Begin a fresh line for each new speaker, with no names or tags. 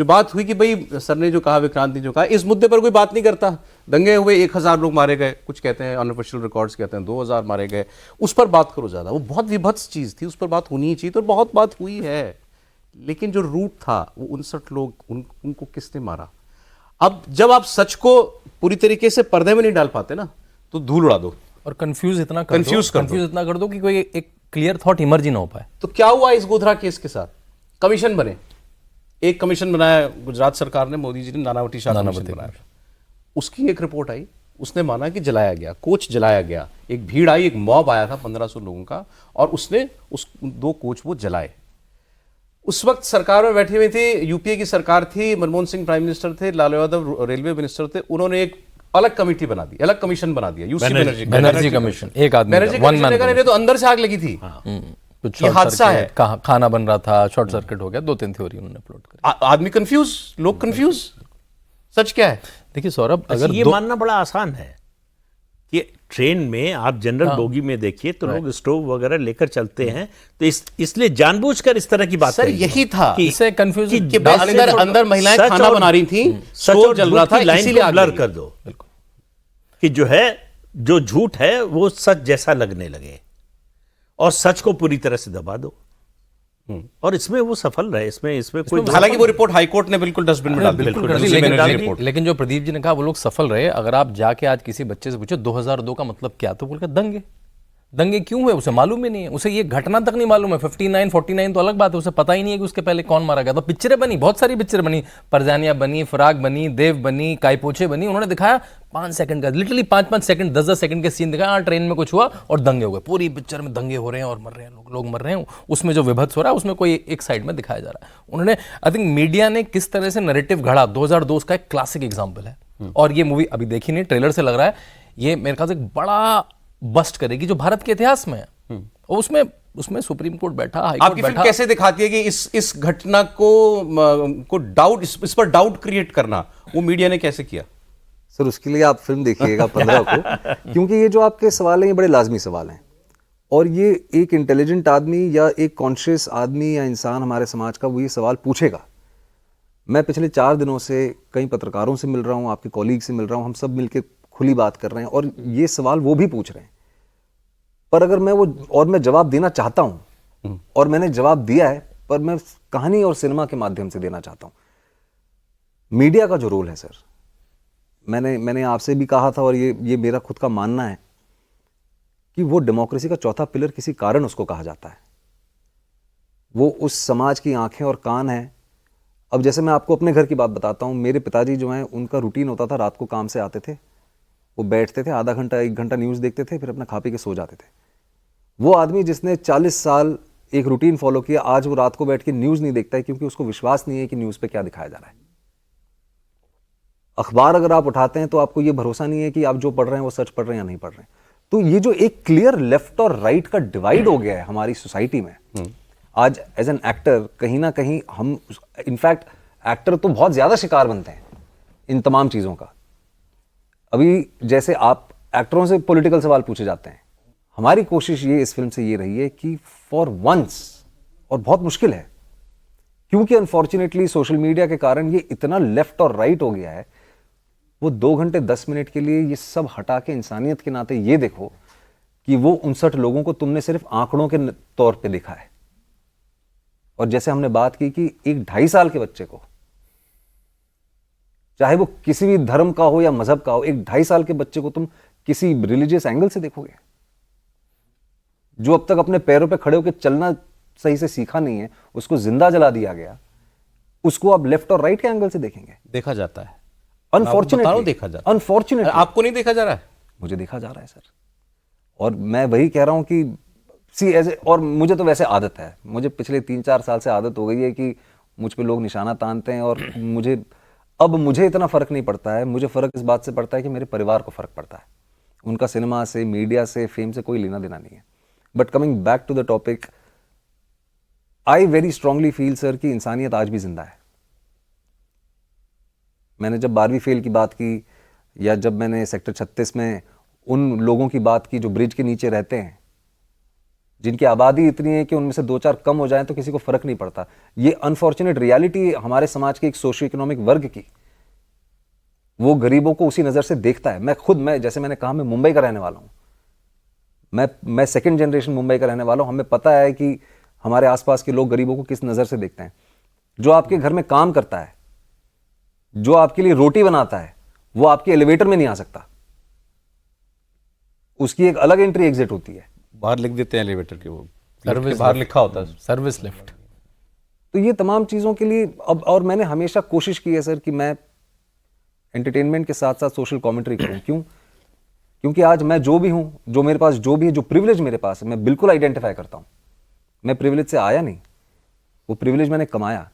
जो बात हुई कि भाई सर ने जो कहा, विक्रांत ने जो कहा, इस मुद्दे पर कोई बात नहीं करता। दंगे हुए, 1000 लोग मारे गए, कुछ कहते हैं अनऑफिशियल रिकॉर्ड्स कहते हैं 2000 मारे गए, उस पर बात करो ज्यादा। वो बहुत विभत्स चीज थी, उस पर बात होनी ही चाहिए, तो बहुत बात हुई है। लेकिन जो रूट था वो 59 लोग, उनको किसने मारा। अब जब आप सच को पूरी तरीके से पर्दे में नहीं डाल पाते ना, तो धूल उड़ा दो
और कंफ्यूज इतना कर दो कि कोई एक क्लियर थॉट इमर्ज ही ना हो पाए।
तो क्या हुआ इस गोधरा केस के साथ? कमीशन बने, एक कमीशन बनाया गुजरात सरकार ने, मोदी जी ने, नानावती शाह कमीशन बनाया। उसकी एक रिपोर्ट आई, उसने माना कि जलाया गया, कोच जलाया गया। एक भीड़ आई, एक मॉब आया था 1500 लोगों का, और उसने उस 2 कोच वो जलाए। उस वक्त सरकार में बैठे हुए थे, यूपीए की सरकार थी, मनमोहन सिंह प्राइम मिनिस्टर थे, लालू यादव रेलवे मिनिस्टर थे। उन्होंने एक अलग कमेटी बना दी, अलग कमीशन बना दिया, यूसी
बनर्जी कमीशन। एक आदमी
ने तो अंदर से आग लगी थी।
कुछ
ये हादसा है,
खाना बन रहा था, शॉर्ट सर्किट हो गया, 2-3 थ्योरी उन्होंने प्लॉट करी।
आदमी कंफ्यूज, लोग कंफ्यूज। सच क्या है?
देखिए सौरभ, अगर
ये मानना बड़ा आसान है कि ट्रेन में आप जनरल बोगी में देखिए तो लोग स्टोव वगैरह लेकर चलते हैं, तो इसलिए जानबूझकर इस तरह की बात
सर यही था
कि इससे कंफ्यूजन
कि अंदर महिलाएं खाना बना रही थी, स्टोव जल रहा था, इसीलिए
ब्लर कर दो कि जो है, जो झूठ है वो सच जैसा लगने लगे और सच को पूरी तरह से दबा दो। और इसमें वो सफल रहे, इसमें कोई,
हालांकि वो रिपोर्ट हाईकोर्ट ने बिल्कुल डस्टबिन में डाल दी।
लेकिन जो प्रदीप जी ने कहा वो लोग सफल रहे। अगर आप जाके आज किसी बच्चे से पूछो 2002 का मतलब क्या, तो बोलकर दंगे क्यों हुए उसे मालूम ही नहीं है, उसे ये घटना तक नहीं मालूम है। 59, 49 तो अलग बात है, उसे पता ही नहीं है कि उसके पहले कौन मारा गया। तो पिक्चरें बनी, बहुत सारी पिक्चर बनी, परजानिया बनी, फराक बनी, देव बनी, काईपोछे बनी। उन्होंने दिखाया 5 सेकंड का, लिटरली 5-5 सेकंड, 10-10 सेकंड के सीन दिखाया। ट्रेन में कुछ हुआ और दंगे हो गए, पूरी पिक्चर में दंगे हो रहे हैं और मर रहे हैं लोग मर रहे हैं। उसमें जो विभत्स हो रहा है उसमें कोई एक साइड में दिखाया जा रहा है। उन्होंने, आई थिंक मीडिया ने किस तरह से नैरेटिव घड़ा, 2002 का एक क्लासिक एग्जाम्पल है। और ये मूवी अभी देखी नहीं, ट्रेलर से लग रहा है ये मेरे ख्याल से एक बड़ा बस्ट करेगी जो भारत के इतिहास में है। और उसमें सुप्रीम कोर्ट बैठा, हाई कोर्ट बैठा।
कैसे दिखाती है कि इस घटना को डाउट, इस पर डाउट क्रिएट करना वो मीडिया ने कैसे किया?
सर उसके लिए आप फिल्म देखिएगा 15 को, क्योंकि ये जो आपके सवाल हैं ये बड़े लाजमी सवाल हैं। और ये एक इंटेलिजेंट आदमी या एक कॉन्शियस आदमी या इंसान हमारे समाज का वो ये सवाल पूछेगा। मैं पिछले 4 दिनों से कई पत्रकारों से मिल रहा हूँ, आपके कॉलीग से मिल रहा हूँ, हम सब मिलकर खुली बात कर रहे हैं और ये सवाल वो भी पूछ रहे हैं। पर अगर मैं जवाब देना चाहता हूं और मैंने जवाब दिया है, पर मैं कहानी और सिनेमा के माध्यम से देना चाहता हूं। मीडिया का जो रोल है सर, मैंने आपसे भी कहा था और ये मेरा खुद का मानना है कि वो डेमोक्रेसी का चौथा पिलर किसी कारण उसको कहा जाता है। वो उस समाज की आंखें और कान है। अब जैसे मैं आपको अपने घर की बात बताता हूं, मेरे पिताजी जो हैं उनका रूटीन होता था, रात को काम से आते थे, वो बैठते थे, आधा घंटा 1 घंटा न्यूज़ देखते थे, फिर अपना खा पी के सो जाते थे। वो आदमी जिसने 40 साल एक रूटीन फॉलो किया, आज वो रात को बैठ के न्यूज़ नहीं देखता है, क्योंकि उसको विश्वास नहीं है कि न्यूज़ पे क्या दिखाया जा रहा है। अखबार अगर आप उठाते हैं तो आपको ये भरोसा नहीं है कि आप जो पढ़ रहे हैं वो सच पढ़ रहे हैं या नहीं पढ़ रहे हैं। तो ये जो एक क्लियर लेफ्ट और राइट का डिवाइड हो गया है हमारी सोसाइटी में, आज एज एन एक्टर कहीं ना कहीं हम, इनफैक्ट एक्टर तो बहुत ज्यादा शिकार बनते हैं इन तमाम चीजों का। अभी जैसे आप एक्टरों से पॉलिटिकल सवाल पूछे जाते हैं, हमारी कोशिश ये इस फिल्म से ये रही है कि फॉर वंस, और बहुत मुश्किल है क्योंकि अनफॉर्चुनेटली सोशल मीडिया के कारण ये इतना लेफ्ट और राइट हो गया है, वो 2 घंटे 10 मिनट के लिए ये सब हटा के इंसानियत के नाते ये देखो कि वो 59 लोगों को तुमने सिर्फ आंकड़ों के तौर पे देखा है। और जैसे हमने बात की कि एक 2.5 साल के बच्चे को, चाहे वो किसी भी धर्म का हो या मजहब का हो, एक 2.5 साल के बच्चे को तुम किसी रिलीजियस एंगल से देखोगे, जो अब तक अपने पैरों पे खड़े होकर चलना सही से सीखा नहीं है, उसको जिंदा जला दिया गया, उसको आप लेफ्ट और राइट के एंगल से देखेंगे।
देखा जाता है,
अनफॉर्चुनेटली
देखा जाता है।
अनफॉर्चुनेटली
आपको नहीं देखा जा रहा है?
मुझे देखा जा रहा है सर। और मैं वही कह रहा हूं कि और मुझे तो वैसे आदत है, मुझे पिछले 3-4 साल से आदत हो गई है कि मुझ पे लोग निशाना तानते हैं, और मुझे इतना फर्क नहीं पड़ता है। मुझे फर्क इस बात से पड़ता है कि मेरे परिवार को फर्क पड़ता है। उनका सिनेमा से, मीडिया से, फेम से कोई लेना देना नहीं है। But coming back to the topic, I very strongly feel sir कि इंसानियत आज भी जिंदा है। मैंने जब 12वीं फेल की बात की, या जब मैंने सेक्टर 36 में उन लोगों की बात की जो ब्रिज के नीचे रहते हैं, जिनकी आबादी इतनी है कि उनमें से 2-4 कम हो जाएं तो किसी को फर्क नहीं पड़ता। ये अनफॉर्चुनेट रियलिटी हमारे समाज के एक सोशियो इकोनॉमिक वर्ग की, वो गरीबों को उसी नज़र से देखता है। मैं जैसे मैंने कहा, मैं मुंबई का रहने वाला हूँ, मैं सेकंड जनरेशन मुंबई का रहने वाला हूँ। हमें पता है कि हमारे आसपास के लोग गरीबों को किस नज़र से देखते हैं। जो आपके घर में काम करता है, जो आपके लिए रोटी बनाता है, वो आपके एलिवेटर में नहीं आ सकता, उसकी एक अलग एंट्री एग्जिट होती है।
बाहर लिख देते हैं एलिवेटर के, वो
सर्विस
बाहर लिखा होता है।
Service lift.
तो ये तमाम चीज़ों के लिए अब, और मैंने हमेशा कोशिश की है सर कि मैं एंटरटेनमेंट के साथ साथ सोशल कमेंट्री करूं। क्यों? क्योंकि आज मैं जो भी हूं, जो मेरे पास जो भी है, जो प्रिविलेज मेरे पास है, मैं बिल्कुल आइडेंटिफाई करता हूं। मैं प्रिविलेज से आया नहीं, वो प्रिविलेज मैंने कमाया।